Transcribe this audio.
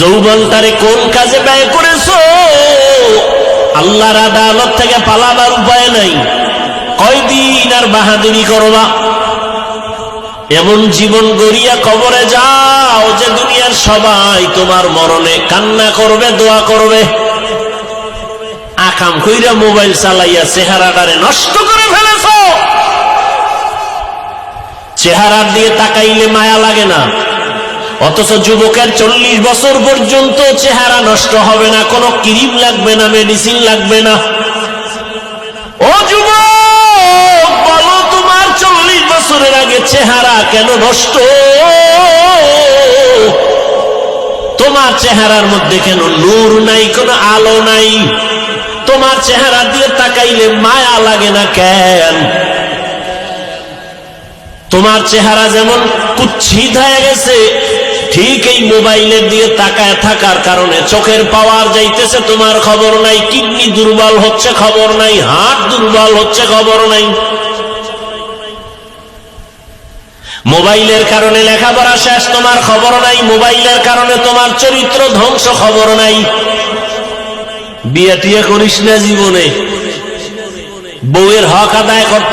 যৌবনটারে কোন কাজে ব্যয় করেছো? আল্লাহর আদালত থেকে পালাবার উপায় নাই। কয়দিন আর বাহাদুরি করবা? এমন জীবন গড়িয়া কবরে যাও যে দুনিয়ার সবাই তোমার মরণে কান্না করবে, দোয়া করবে। আকাম কইরা মোবাইল চালাইয়া চেহারাটারে নষ্ট করে ফেলেছ। চেহারার দিয়ে তাকাইলে মায়া লাগে না, অথচ যুবকের 40 বছর পর্যন্ত চেহারা নষ্ট হবে না, কোনো ক্রিম লাগবে না, মেডিসিন লাগবে না। ও যুবক, বলো তোমার 40 বছরের আগে চেহারা কেন নষ্ট? তোমার চেহারার মধ্যে কেন নূর নাই, কোনো আলো নাই? তোমার চেহারা দিয়ে তাকাইলে মায়া লাগে না কেন? তোমার চেহারা যেমন কুৎসিত হয়ে গেছে, ঠিক এই মোবাইলের দিয়ে তাকায় থাকার কারণে চোখের পাওয়ার যাইতেছে, তোমার খবর নাই। কিডনি দুর্বল হচ্ছে, খবর নাই। হার্ট দুর্বল হচ্ছে, খবর নাই। মোবাইলের কারণে লেখাপড়া শেষ, তোমার খবর নাই। মোবাইলের কারণে তোমার চরিত্র ধ্বংস, খবর নাই। বিয়ে টিয়ে করিস না জীবনে, বউয়ের হক আদায় করতে